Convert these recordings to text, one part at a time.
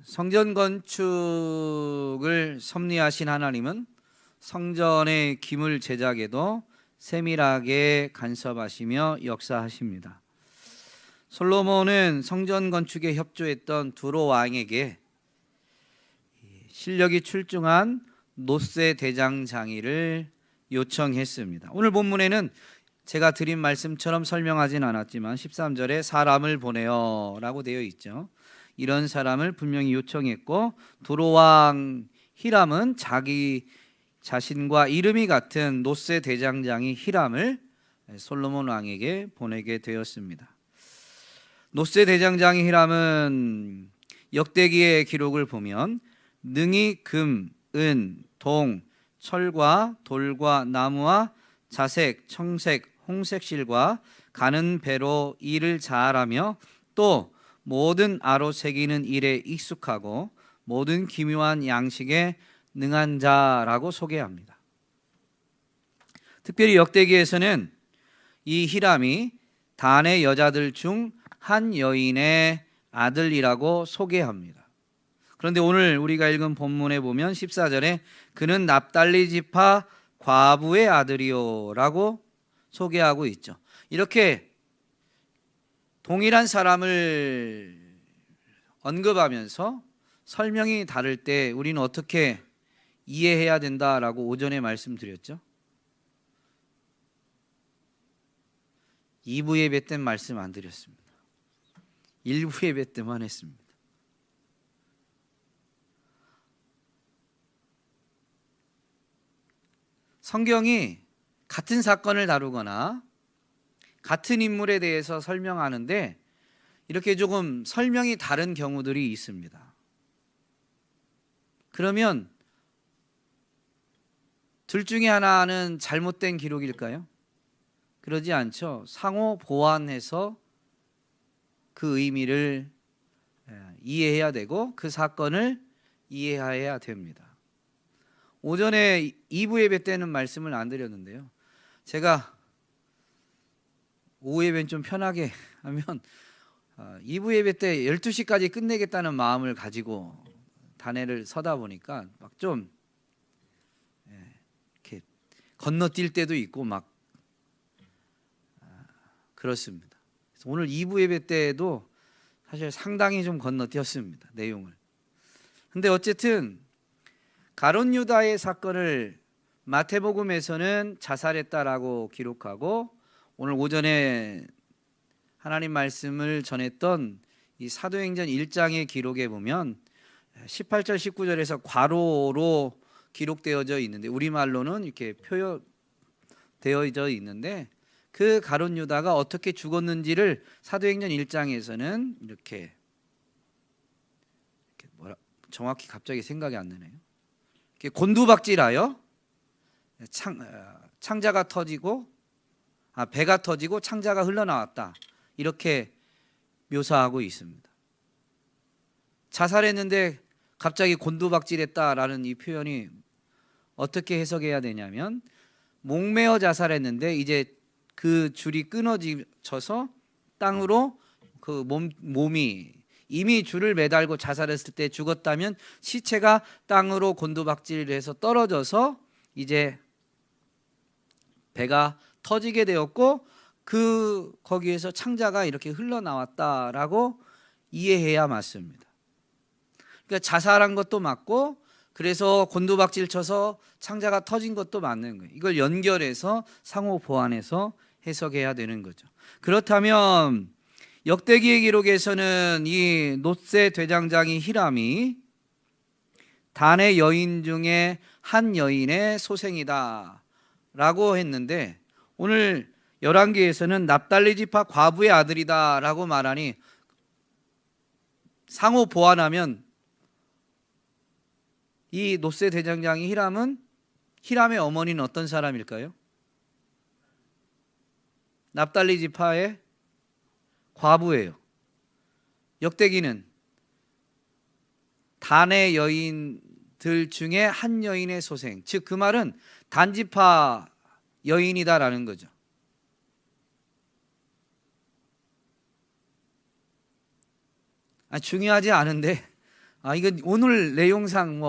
성전 건축을 섭리하신 하나님은 성전의 기물 제작에도 세밀하게 간섭하시며 역사하십니다. 솔로몬은 성전 건축에 협조했던 두로 왕에게 실력이 출중한 놋세 대장장이를 요청했습니다. 오늘 본문에는 제가 드린 말씀처럼 설명하진 않았지만 13절에 사람을 보내어 라고 되어 있죠. 이런 사람을 분명히 요청했고, 두로 왕 히람은 자기 자신과 이름이 같은 놋세 대장장이 히람을 솔로몬 왕에게 보내게 되었습니다. 놋세 대장장이 히람은 역대기의 기록을 보면 능히 금, 은, 동, 철과 돌과 나무와 자색, 청색, 홍색 실과 가는 배로 일을 잘하며 또 모든 아로 새기는 일에 익숙하고 모든 기묘한 양식에 능한 자라고 소개합니다. 특별히 역대기에서는 이 히람이 단의 여자들 중 한 여인의 아들이라고 소개합니다. 그런데 오늘 우리가 읽은 본문에 보면 14절에 그는 납달리 지파 과부의 아들이요 라고 소개하고 있죠. 이렇게 동일한 사람을 언급하면서 설명이 다를 때 우리는 어떻게 이해해야 된다라고 오전에 말씀드렸죠. 2부 예배 때 말씀 안 드렸습니다. 1부 예배 때만 했습니다. 성경이 같은 사건을 다루거나 같은 인물에 대해서 설명하는데 이렇게 조금 설명이 다른 경우들이 있습니다. 그러면 둘 중에 하나는 잘못된 기록일까요? 그러지 않죠. 상호 보완해서 그 의미를 이해해야 되고 그 사건을 이해해야 됩니다. 오전에 2부 예배 때는 말씀을 안 드렸는데요. 제가 오후 예배는 좀 편하게 하면 2부 예배 때 12시까지 끝내겠다는 마음을 가지고 단회를 서다 보니까 막 좀 이렇게 건너뛸 때도 있고 막 그렇습니다. 그래서 오늘 2부 예배 때도 사실 상당히 좀 건너뛰었습니다. 내용을. 근데 어쨌든 가룟 유다의 사건을 마태복음에서는 자살했다라고 기록하고 오늘 오전에 하나님 말씀을 전했던 이 사도행전 1장의 기록에 보면 18절 19절에서 괄호로 기록되어져 있는데 우리말로는 이렇게 표현되어져 있는데 그 가룟 유다가 어떻게 죽었는지를 사도행전 1장에서는 이렇게 정확히 갑자기 생각이 안 나네요. 곤두박질하여 창자가 터지고 배가 터지고 창자가 흘러나왔다 이렇게 묘사하고 있습니다. 자살했는데 갑자기 곤두박질했다라는 이 표현이 어떻게 해석해야 되냐면 목매어 자살했는데 이제 그 줄이 끊어져서 땅으로 그 몸이 이미 줄을 매달고 자살했을 때 죽었다면 시체가 땅으로 곤두박질해서 떨어져서 이제 배가 터지게 되었고 거기에서 창자가 이렇게 흘러나왔다라고 이해해야 맞습니다. 그러니까 자살한 것도 맞고 그래서 곤두박질 쳐서 창자가 터진 것도 맞는 거예요. 이걸 연결해서 상호 보완해서 해석해야 되는 거죠. 그렇다면 역대기의 기록에서는 이 놋세 대장장이 히람이 단의 여인 중에 한 여인의 소생이다 라고 했는데 오늘 열왕기에서는 납달리 지파 과부의 아들이다 라고 말하니 상호 보완하면 이 놋세 대장장이 히람의 어머니는 어떤 사람일까요? 납달리 지파의 과부예요. 역대기는 단의 여인들 중에 한 여인의 소생, 즉 그 말은 단지파 여인이다라는 거죠. 중요하지 않은데 이건 오늘 내용상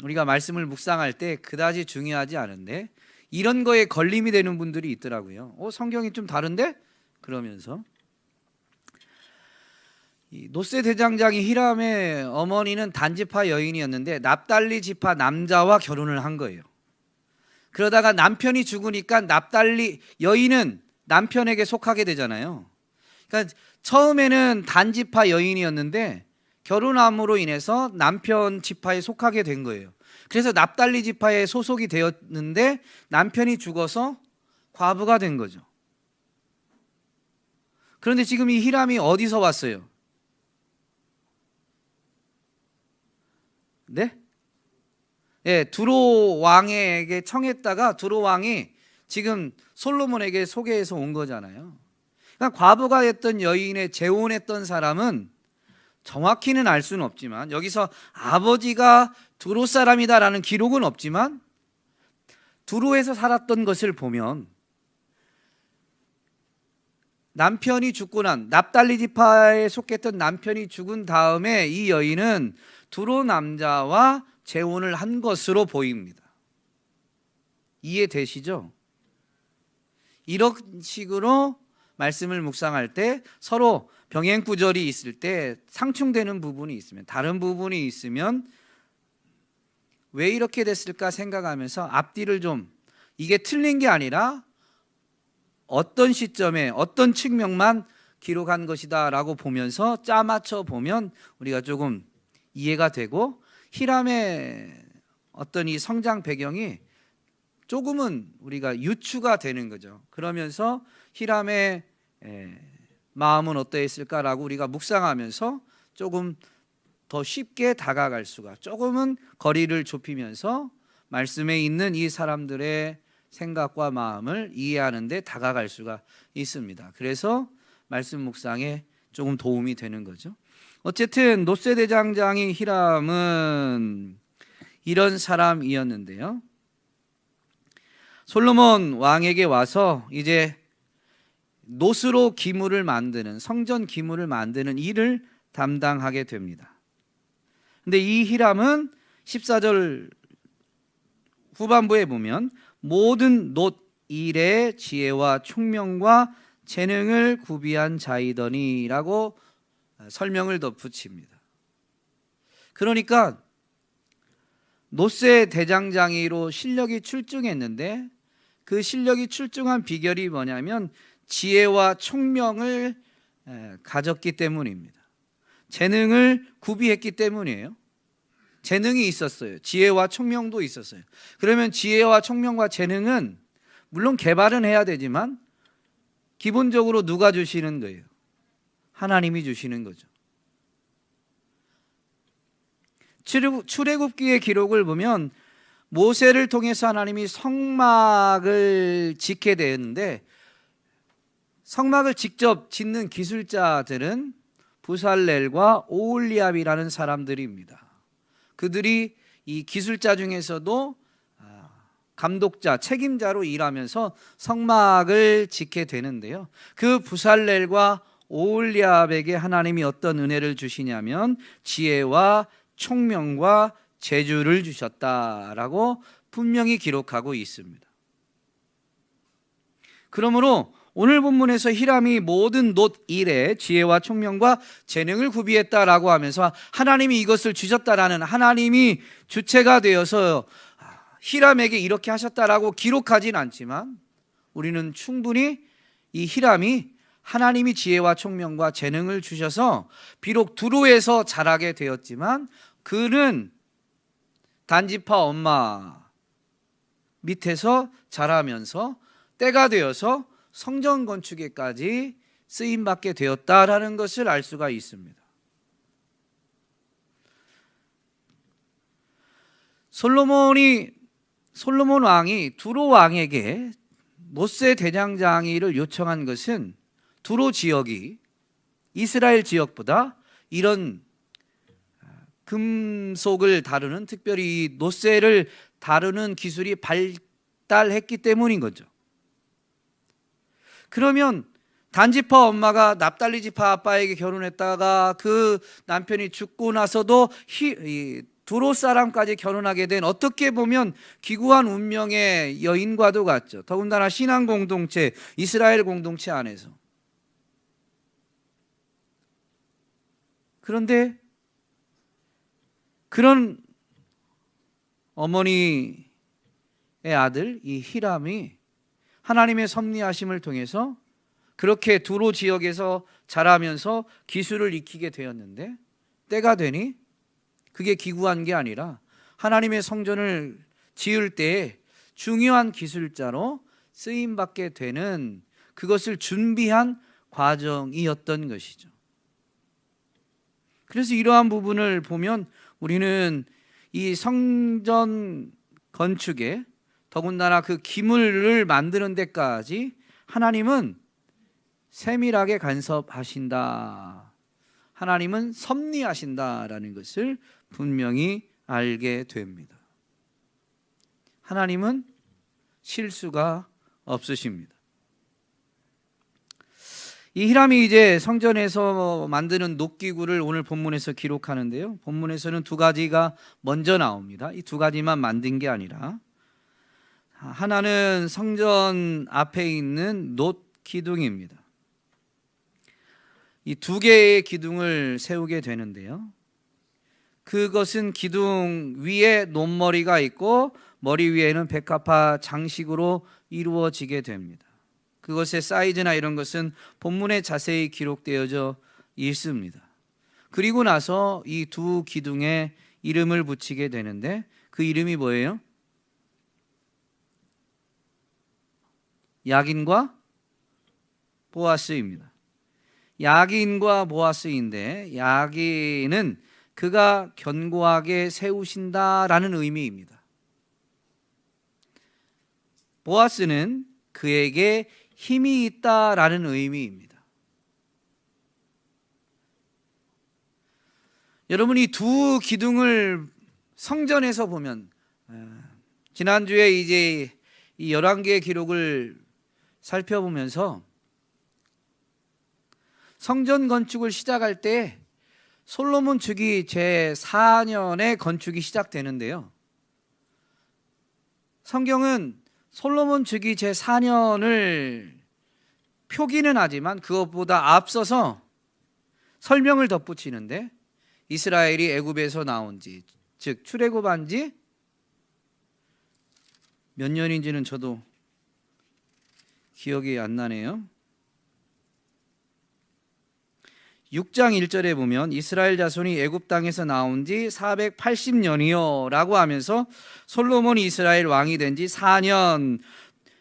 우리가 말씀을 묵상할 때 그다지 중요하지 않은데 이런 거에 걸림이 되는 분들이 있더라고요. 성경이 좀 다른데? 그러면서 이 노세 대장장이 히람의 어머니는 단지파 여인이었는데 납달리 지파 남자와 결혼을 한 거예요. 그러다가 남편이 죽으니까 납달리 여인은 남편에게 속하게 되잖아요. 그러니까 처음에는 단지파 여인이었는데 결혼함으로 인해서 남편 지파에 속하게 된 거예요. 그래서 납달리 지파에 소속이 되었는데 남편이 죽어서 과부가 된 거죠. 그런데 지금 이 히람이 어디서 왔어요? 네? 두로 왕에게 청했다가 두로 왕이 지금 솔로몬에게 소개해서 온 거잖아요. 그러니까 과부가 했던 여인의 재혼했던 사람은 정확히는 알 수는 없지만 여기서 아버지가 두로 사람이다라는 기록은 없지만 두로에서 살았던 것을 보면 남편이 죽고 난 납달리 지파에 속했던 남편이 죽은 다음에 이 여인은 두로 남자와 재혼을 한 것으로 보입니다. 이해되시죠? 이런 식으로 말씀을 묵상할 때 서로 병행구절이 있을 때 상충되는 부분이 있으면 다른 부분이 있으면 왜 이렇게 됐을까 생각하면서 앞뒤를 좀 이게 틀린 게 아니라 어떤 시점에 어떤 측면만 기록한 것이다 라고 보면서 짜맞춰 보면 우리가 조금 이해가 되고 히람의 어떤 이 성장 배경이 조금은 우리가 유추가 되는 거죠. 그러면서 히람의 마음은 어떠했을까라고 우리가 묵상하면서 조금 더 쉽게 다가갈 수가, 조금은 거리를 좁히면서 말씀에 있는 이 사람들의 생각과 마음을 이해하는 데 다가갈 수가 있습니다. 그래서 말씀 묵상에 조금 도움이 되는 거죠. 어쨌든 노세 대장장이 히람은 이런 사람이었는데요. 솔로몬 왕에게 와서 이제 노스로 기물을 만드는, 성전 기물을 만드는 일을 담당하게 됩니다. 근데 이 히람은 14절 후반부에 보면 모든 놋 일의 지혜와 총명과 재능을 구비한 자이더니라고 설명을 덧붙입니다. 그러니까 노세 대장장이로 실력이 출중했는데 그 실력이 출중한 비결이 뭐냐면 지혜와 총명을 가졌기 때문입니다. 재능을 구비했기 때문이에요. 재능이 있었어요. 지혜와 총명도 있었어요. 그러면 지혜와 총명과 재능은 물론 개발은 해야 되지만 기본적으로 누가 주시는 거예요? 하나님이 주시는 거죠. 출애굽기의 기록을 보면 모세를 통해서 하나님이 성막을 짓게 되었는데 성막을 직접 짓는 기술자들은 부살렐과 오홀리압이라는 사람들입니다. 그들이 이 기술자 중에서도 감독자, 책임자로 일하면서 성막을 짓게 되는데요. 그 부살렐과 오홀리압에게 하나님이 어떤 은혜를 주시냐면 지혜와 총명과 재주를 주셨다라고 분명히 기록하고 있습니다. 그러므로 오늘 본문에서 히람이 모든 놋 일에 지혜와 총명과 재능을 구비했다라고 하면서 하나님이 이것을 주셨다라는, 하나님이 주체가 되어서 히람에게 이렇게 하셨다라고 기록하진 않지만 우리는 충분히 이 히람이 하나님이 지혜와 총명과 재능을 주셔서 비록 두로에서 자라게 되었지만 그는 단지파 엄마 밑에서 자라면서 때가 되어서 성전 건축에까지 쓰임받게 되었다라는 것을 알 수가 있습니다. 솔로몬 왕이 두로 왕에게 노세 대장장이를 요청한 것은 두로 지역이 이스라엘 지역보다 이런 금속을 다루는, 특별히 노세를 다루는 기술이 발달했기 때문인 거죠. 그러면 단지파 엄마가 납달리 지파 아빠에게 결혼했다가 그 남편이 죽고 나서도 두로 사람까지 결혼하게 된, 어떻게 보면 기구한 운명의 여인과도 같죠. 더군다나 신앙 공동체, 이스라엘 공동체 안에서. 그런데 그런 어머니의 아들 이 히람이 하나님의 섭리하심을 통해서 그렇게 두로 지역에서 자라면서 기술을 익히게 되었는데, 때가 되니 그게 기구한 게 아니라 하나님의 성전을 지을 때에 중요한 기술자로 쓰임받게 되는, 그것을 준비한 과정이었던 것이죠. 그래서 이러한 부분을 보면 우리는 이 성전 건축에, 더군다나 그 기물을 만드는 데까지 하나님은 세밀하게 간섭하신다, 하나님은 섭리하신다라는 것을 분명히 알게 됩니다. 하나님은 실수가 없으십니다. 이 히람이 이제 성전에서 만드는 녹기구를 오늘 본문에서 기록하는데요, 본문에서는 두 가지가 먼저 나옵니다. 이 두 가지만 만든 게 아니라, 하나는 성전 앞에 있는 놋 기둥입니다. 이 두 개의 기둥을 세우게 되는데요, 그것은 기둥 위에 놋머리가 있고 머리 위에는 백합화 장식으로 이루어지게 됩니다. 그것의 사이즈나 이런 것은 본문에 자세히 기록되어져 있습니다. 그리고 나서 이 두 기둥에 이름을 붙이게 되는데, 그 이름이 뭐예요? 야긴과 보아스입니다. 야긴과 보아스인데, 야긴은 그가 견고하게 세우신다라는 의미입니다. 보아스는 그에게 힘이 있다라는 의미입니다. 여러분, 이 두 기둥을 성전에서 보면, 지난주에 이제 이 11개의 기록을 살펴보면서 성전 건축을 시작할 때 솔로몬 주기 제4년에 건축이 시작되는데요, 성경은 솔로몬 주기 제4년을 표기는 하지만 그것보다 앞서서 설명을 덧붙이는데, 이스라엘이 애굽에서 나온 지, 즉 출애굽한 지 몇 년인지는 저도 기억이 안 나네요. 6장 1절에 보면 이스라엘 자손이 애굽 땅에서 나온 지 480년이요 라고 하면서 솔로몬이 이스라엘 왕이 된 지 4년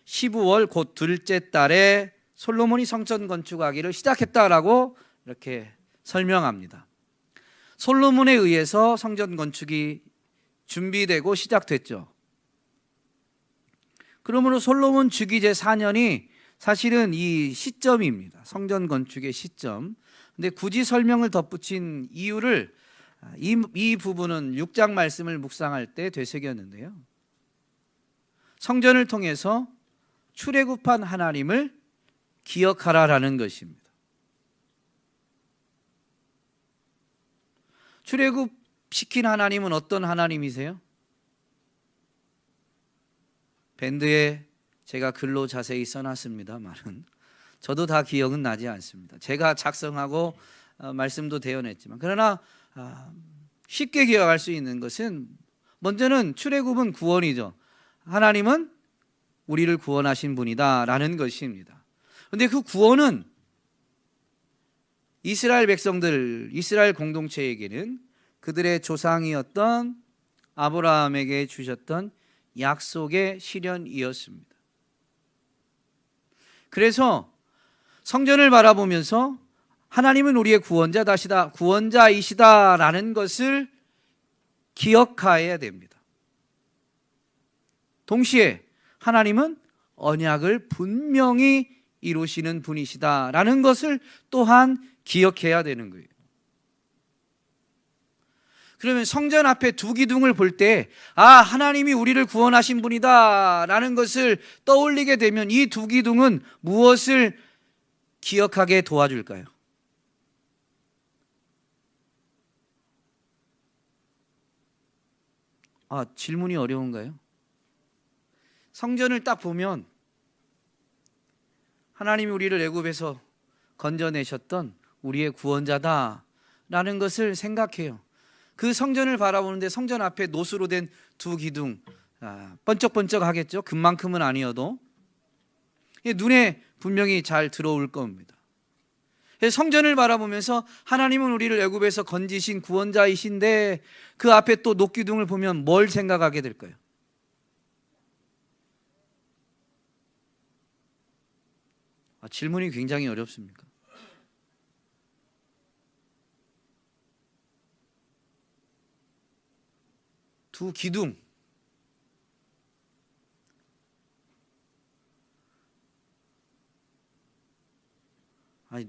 15월 곧 둘째 달에 솔로몬이 성전 건축하기를 시작했다라고 이렇게 설명합니다. 솔로몬에 의해서 성전 건축이 준비되고 시작됐죠. 그러므로 솔로몬 주기 제4년이 사실은 이 시점입니다. 성전 건축의 시점. 근데 굳이 설명을 덧붙인 이유를 이 부분은 6장 말씀을 묵상할 때 되새겼는데요, 성전을 통해서 출애굽한 하나님을 기억하라라는 것입니다. 출애굽시킨 하나님은 어떤 하나님이세요? 밴드에 제가 글로 자세히 써놨습니다만은 저도 다 기억은 나지 않습니다. 제가 작성하고 말씀도 대언했지만, 그러나 쉽게 기억할 수 있는 것은, 먼저는 출애굽은 구원이죠. 하나님은 우리를 구원하신 분이다 라는 것입니다. 그런데 그 구원은 이스라엘 백성들, 이스라엘 공동체에게는 그들의 조상이었던 아브라함에게 주셨던 약속의 실현이었습니다. 그래서 성전을 바라보면서 하나님은 우리의 구원자이시다라는 것을 기억해야 됩니다. 동시에 하나님은 언약을 분명히 이루시는 분이시다라는 것을 또한 기억해야 되는 거예요. 그러면 성전 앞에 두 기둥을 볼 때, 하나님이 우리를 구원하신 분이다 라는 것을 떠올리게 되면, 이 두 기둥은 무엇을 기억하게 도와줄까요? 질문이 어려운가요? 성전을 딱 보면 하나님이 우리를 애굽에서 건져내셨던 우리의 구원자다라는 것을 생각해요. 그 성전을 바라보는데 성전 앞에 노수로 된 두 기둥, 번쩍번쩍 하겠죠. 금만큼은 아니어도 눈에 분명히 잘 들어올 겁니다. 성전을 바라보면서 하나님은 우리를 애굽에서 건지신 구원자이신데 그 앞에 또 녹기둥을 보면 뭘 생각하게 될까요? 질문이 굉장히 어렵습니까? 두 기둥,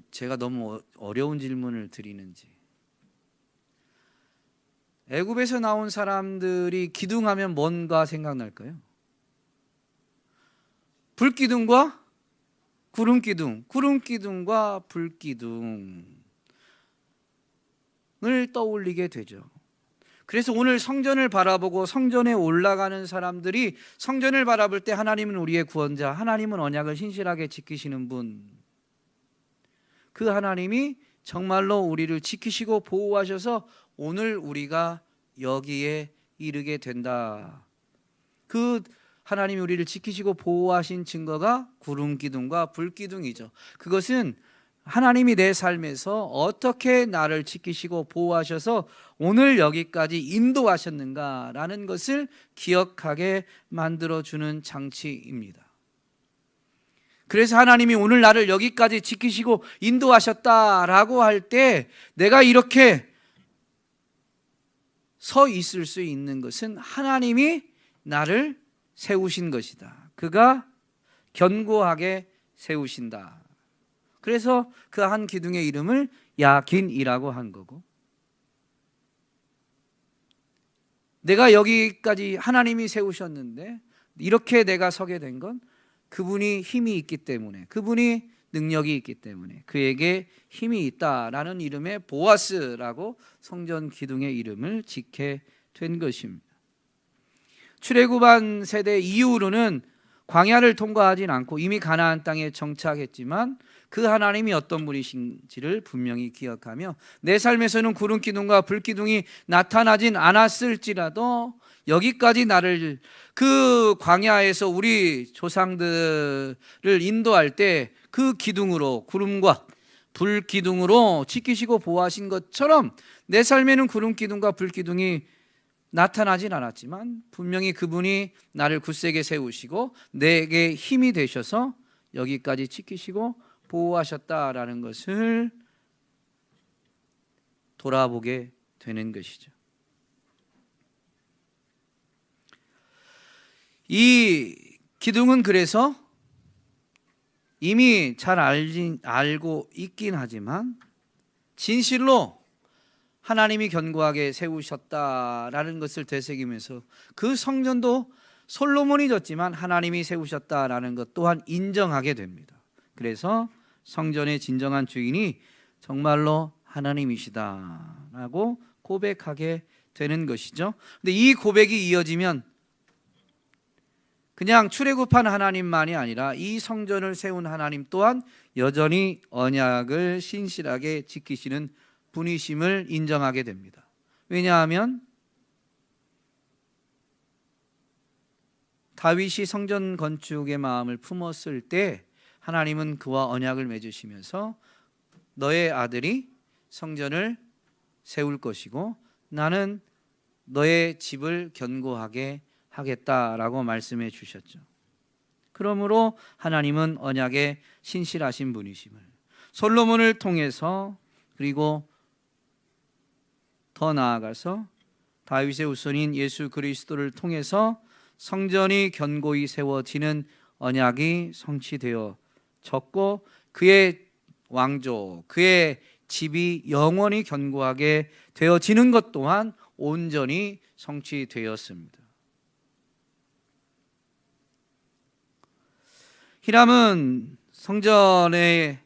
제가 너무 어려운 질문을 드리는지. 애굽에서 나온 사람들이 기둥하면 뭔가 생각날까요? 불기둥과 구름기둥, 구름기둥과 불기둥을 떠올리게 되죠. 그래서 오늘 성전을 바라보고 성전에 올라가는 사람들이 성전을 바라볼 때 하나님은 우리의 구원자, 하나님은 언약을 신실하게 지키시는 분, 그 하나님이 정말로 우리를 지키시고 보호하셔서 오늘 우리가 여기에 이르게 된다. 그 하나님이 우리를 지키시고 보호하신 증거가 구름기둥과 불기둥이죠. 그것은 하나님이 내 삶에서 어떻게 나를 지키시고 보호하셔서 오늘 여기까지 인도하셨는가라는 것을 기억하게 만들어주는 장치입니다. 그래서 하나님이 오늘 나를 여기까지 지키시고 인도하셨다라고 할 때 내가 이렇게 서 있을 수 있는 것은 하나님이 나를 세우신 것이다. 그가 견고하게 세우신다. 그래서 그 한 기둥의 이름을 야긴이라고 한 거고, 내가 여기까지 하나님이 세우셨는데 이렇게 내가 서게 된 건 그분이 힘이 있기 때문에, 그분이 능력이 있기 때문에 그에게 힘이 있다라는 이름의 보아스라고 성전 기둥의 이름을 짓게 된 것입니다. 출애굽한 세대 이후로는 광야를 통과하진 않고 이미 가나안 땅에 정착했지만 그 하나님이 어떤 분이신지를 분명히 기억하며 내 삶에서는 구름기둥과 불기둥이 나타나진 않았을지라도 여기까지 나를 그 광야에서 우리 조상들을 인도할 때 그 기둥으로, 구름과 불기둥으로 지키시고 보호하신 것처럼 내 삶에는 구름기둥과 불기둥이 나타나진 않았지만 분명히 그분이 나를 굳세게 세우시고 내게 힘이 되셔서 여기까지 지키시고 보호하셨다라는 것을 돌아보게 되는 것이죠. 이 기둥은 그래서 이미 잘 알고 있긴 하지만 진실로 하나님이 견고하게 세우셨다라는 것을 되새기면서 그 성전도 솔로몬이 졌지만 하나님이 세우셨다라는 것 또한 인정하게 됩니다. 그래서 성전의 진정한 주인이 정말로 하나님이시다라고 고백하게 되는 것이죠. 근데 이 고백이 이어지면 그냥 출애굽한 하나님만이 아니라 이 성전을 세운 하나님 또한 여전히 언약을 신실하게 지키시는 분이심을 인정하게 됩니다. 왜냐하면 다윗이 성전 건축의 마음을 품었을 때 하나님은 그와 언약을 맺으시면서 너의 아들이 성전을 세울 것이고 나는 너의 집을 견고하게 하겠다라고 말씀해 주셨죠. 그러므로 하나님은 언약에 신실하신 분이심을 솔로몬을 통해서, 그리고 더 나아가서 다윗의 후손인 예수 그리스도를 통해서 성전이 견고히 세워지는 언약이 성취되어졌고 그의 왕조, 그의 집이 영원히 견고하게 되어지는 것 또한 온전히 성취되었습니다. 히람은 성전의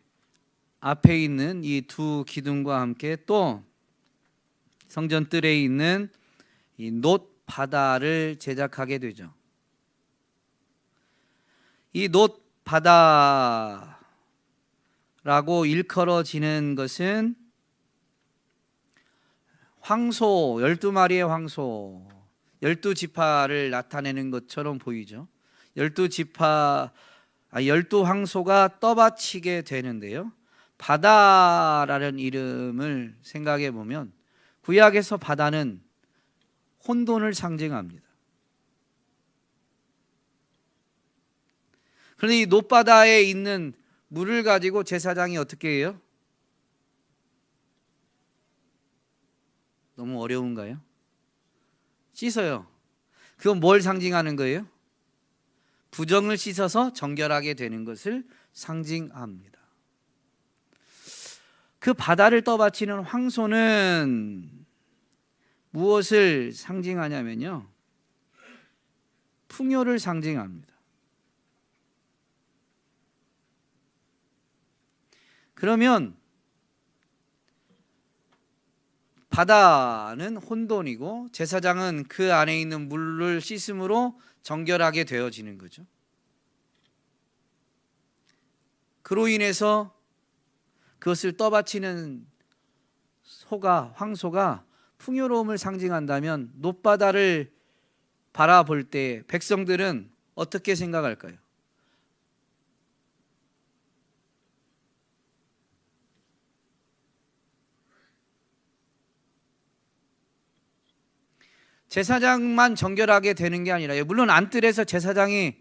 앞에 있는 이 두 기둥과 함께 또 성전 뜰에 있는 이 놋 바다를 제작하게 되죠. 이 놋 바다라고 일컬어지는 것은 황소, 12마리의 황소, 12지파를 나타내는 것처럼 보이죠. 12황소가 떠받치게 되는데요. 바다라는 이름을 생각해 보면 구약에서 바다는 혼돈을 상징합니다. 그런데 이 놋바다에 있는 물을 가지고 제사장이 어떻게 해요? 너무 어려운가요? 씻어요. 그건 뭘 상징하는 거예요? 부정을 씻어서 정결하게 되는 것을 상징합니다. 그 바다를 떠받치는 황소는 무엇을 상징하냐면요, 풍요를 상징합니다. 그러면 바다는 혼돈이고 제사장은 그 안에 있는 물을 씻음으로 정결하게 되어지는 거죠. 그로 인해서 그것을 떠받치는 황소가 풍요로움을 상징한다면 놋바다를 바라볼 때 백성들은 어떻게 생각할까요? 제사장만 정결하게 되는 게 아니라, 물론 안뜰에서 제사장이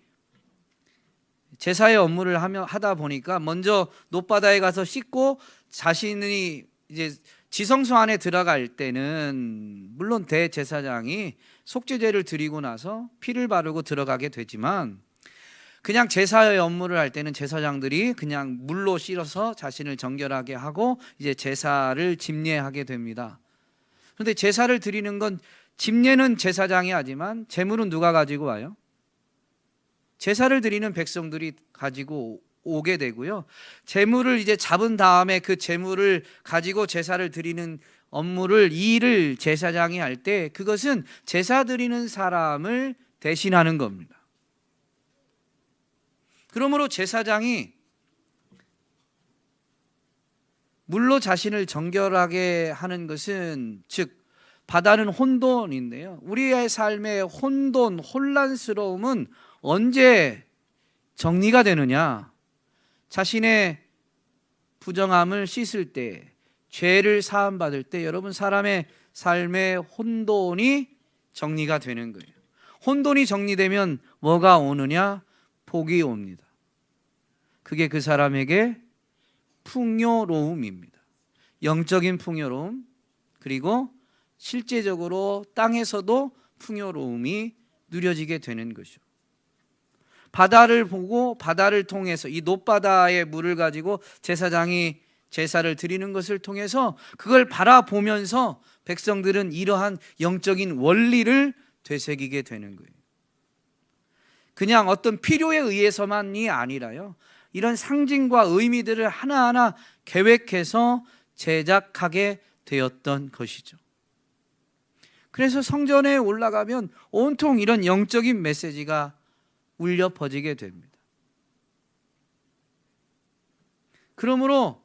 제사의 업무를 하다 보니까 먼저 놋바다에 가서 씻고 자신이 이제 지성소 안에 들어갈 때는 물론 대제사장이 속죄제를 드리고 나서 피를 바르고 들어가게 되지만, 그냥 제사의 업무를 할 때는 제사장들이 그냥 물로 씻어서 자신을 정결하게 하고 이제 제사를 집례하게 됩니다. 그런데 제사를 드리는 건, 집례는 제사장이 하지만 제물은 누가 가지고 와요? 제사를 드리는 백성들이 가지고 오게 되고요. 제물을 이제 잡은 다음에 그 제물을 가지고 제사를 드리는 일을 제사장이 할 때 그것은 제사 드리는 사람을 대신하는 겁니다. 그러므로 제사장이 물로 자신을 정결하게 하는 것은, 즉 바다는 혼돈인데요, 우리의 삶의 혼돈, 혼란스러움은 언제 정리가 되느냐? 자신의 부정함을 씻을 때, 죄를 사함받을 때 여러분 사람의 삶의 혼돈이 정리가 되는 거예요. 혼돈이 정리되면 뭐가 오느냐? 복이 옵니다. 그게 그 사람에게 풍요로움입니다. 영적인 풍요로움, 그리고 실제적으로 땅에서도 풍요로움이 누려지게 되는 것이죠. 바다를 보고 바다를 통해서 이 놋바다의 물을 가지고 제사장이 제사를 드리는 것을 통해서 그걸 바라보면서 백성들은 이러한 영적인 원리를 되새기게 되는 거예요. 그냥 어떤 필요에 의해서만이 아니라요, 이런 상징과 의미들을 하나하나 계획해서 제작하게 되었던 것이죠. 그래서 성전에 올라가면 온통 이런 영적인 메시지가 울려 퍼지게 됩니다. 그러므로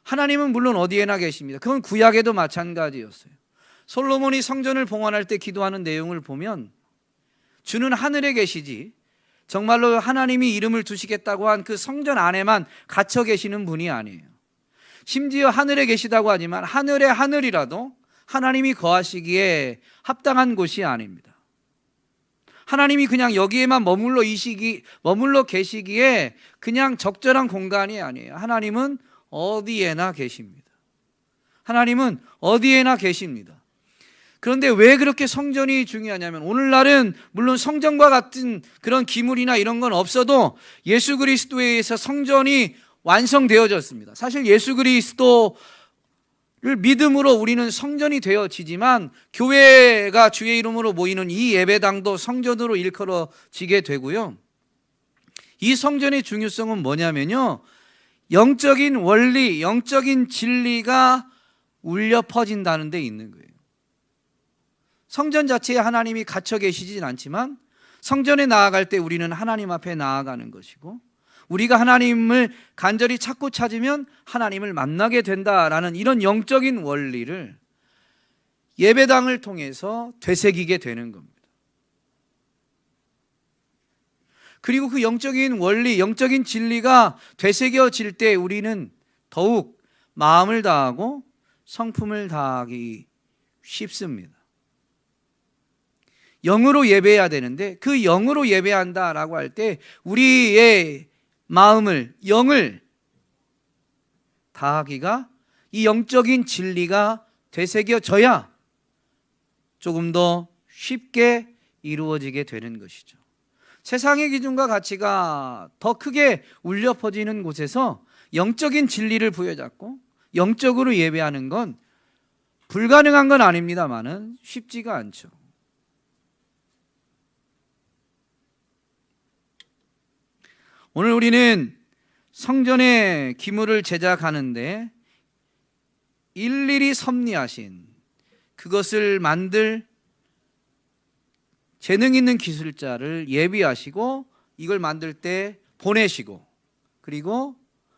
하나님은 물론 어디에나 계십니다. 그건 구약에도 마찬가지였어요. 솔로몬이 성전을 봉헌할 때 기도하는 내용을 보면 주는 하늘에 계시지 정말로 하나님이 이름을 두시겠다고 한 그 성전 안에만 갇혀 계시는 분이 아니에요. 심지어 하늘에 계시다고 하지만 하늘의 하늘이라도 하나님이 거하시기에 합당한 곳이 아닙니다. 하나님이 그냥 여기에만 머물러 계시기에 그냥 적절한 공간이 아니에요. 하나님은 어디에나 계십니다. 하나님은 어디에나 계십니다. 그런데 왜 그렇게 성전이 중요하냐면, 오늘날은 물론 성전과 같은 그런 기물이나 이런 건 없어도 예수 그리스도에 의해서 성전이 완성되어졌습니다. 사실 예수 그리스도를 믿음으로 우리는 성전이 되어지지만, 교회가 주의 이름으로 모이는 이 예배당도 성전으로 일컬어지게 되고요. 이 성전의 중요성은 뭐냐면요, 영적인 원리, 영적인 진리가 울려 퍼진다는 데 있는 거예요. 성전 자체에 하나님이 갇혀 계시진 않지만 성전에 나아갈 때 우리는 하나님 앞에 나아가는 것이고, 우리가 하나님을 간절히 찾고 찾으면 하나님을 만나게 된다라는 이런 영적인 원리를 예배당을 통해서 되새기게 되는 겁니다. 그리고 그 영적인 원리, 영적인 진리가 되새겨질 때 우리는 더욱 마음을 다하고 성품을 다하기 쉽습니다. 영으로 예배해야 되는데, 그 영으로 예배한다라고 할 때 우리의 마음을, 영을 다하기가, 이 영적인 진리가 되새겨져야 조금 더 쉽게 이루어지게 되는 것이죠. 세상의 기준과 가치가 더 크게 울려 퍼지는 곳에서 영적인 진리를 부여잡고 영적으로 예배하는 건 불가능한 건 아닙니다만은 쉽지가 않죠. 오늘 우리는 성전의 기물을 제작하는데 일일이 섭리하신, 그것을 만들 재능 있는 기술자를 예비하시고 이걸 만들 때 보내시고, 그리고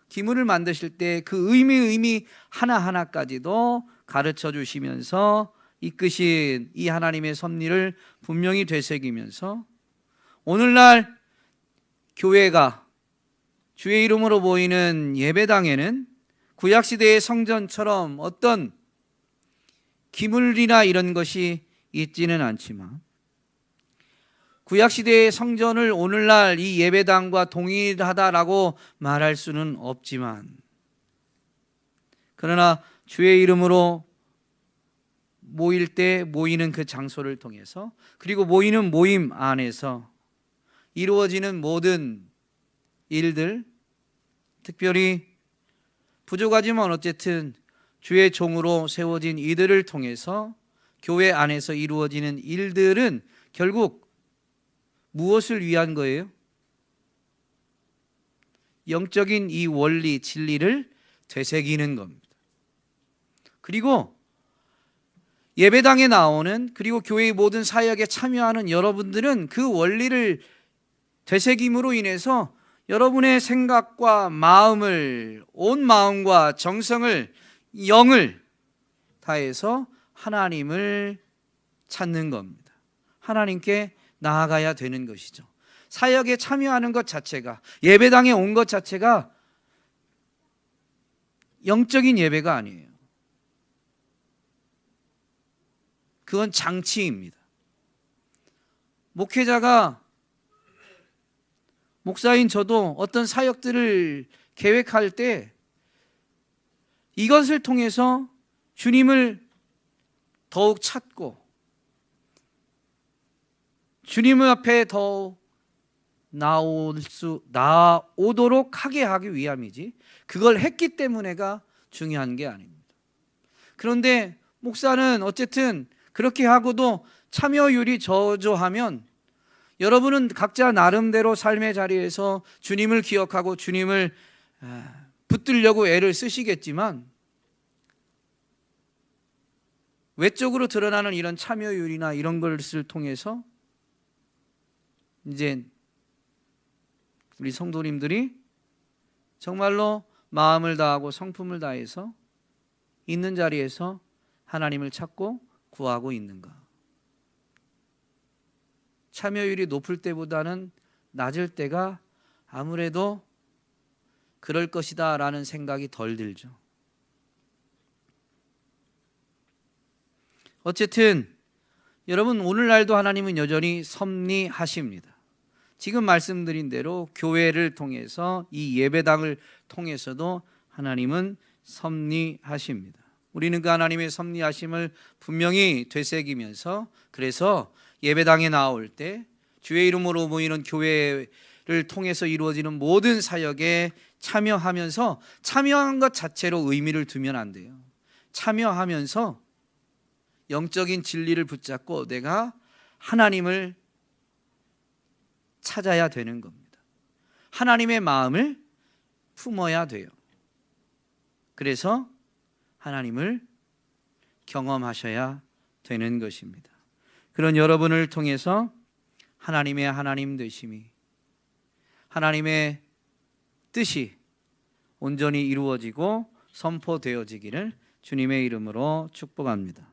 기물을 만드실 때 그 의미 하나하나까지도 가르쳐 주시면서 이끄신 이 하나님의 섭리를 분명히 되새기면서 오늘날 교회가 주의 이름으로 모이는 예배당에는 구약시대의 성전처럼 어떤 기물이나 이런 것이 있지는 않지만, 구약시대의 성전을 오늘날 이 예배당과 동일하다라고 말할 수는 없지만, 그러나 주의 이름으로 모일 때 모이는 그 장소를 통해서, 그리고 모이는 모임 안에서 이루어지는 모든 일들, 특별히 부족하지만 어쨌든 주의 종으로 세워진 이들을 통해서 교회 안에서 이루어지는 일들은 결국 무엇을 위한 거예요? 영적인 이 원리, 진리를 되새기는 겁니다. 그리고 예배당에 나오는, 그리고 교회의 모든 사역에 참여하는 여러분들은 그 원리를 되새김으로 인해서 여러분의 생각과 마음을, 온 마음과 정성을, 영을 다해서 하나님을 찾는 겁니다. 하나님께 나아가야 되는 것이죠. 사역에 참여하는 것 자체가, 예배당에 온 것 자체가 영적인 예배가 아니에요. 그건 장치입니다. 목사인 저도 어떤 사역들을 계획할 때 이것을 통해서 주님을 더욱 찾고 주님 앞에 더 나오도록 하게 하기 위함이지, 그걸 했기 때문에가 중요한 게 아닙니다. 그런데 목사는 어쨌든 그렇게 하고도 참여율이 저조하면 여러분은 각자 나름대로 삶의 자리에서 주님을 기억하고 주님을 붙들려고 애를 쓰시겠지만, 외적으로 드러나는 이런 참여율이나 이런 것을 통해서 이제 우리 성도님들이 정말로 마음을 다하고 성품을 다해서 있는 자리에서 하나님을 찾고 구하고 있는가? 참여율이 높을 때보다는 낮을 때가 아무래도 그럴 것이다 라는 생각이 덜 들죠. 어쨌든 여러분, 오늘날도 하나님은 여전히 섭리하십니다. 지금 말씀드린 대로 교회를 통해서, 이 예배당을 통해서도 하나님은 섭리하십니다. 우리는 그 하나님의 섭리하심을 분명히 되새기면서, 그래서 예배당에 나올 때 주의 이름으로 모이는 교회를 통해서 이루어지는 모든 사역에 참여하면서, 참여한 것 자체로 의미를 두면 안 돼요. 참여하면서 영적인 진리를 붙잡고 내가 하나님을 찾아야 되는 겁니다. 하나님의 마음을 품어야 돼요. 그래서 하나님을 경험하셔야 되는 것입니다. 그런 여러분을 통해서 하나님의 하나님 되심이, 하나님의 뜻이 온전히 이루어지고 선포되어지기를 주님의 이름으로 축복합니다.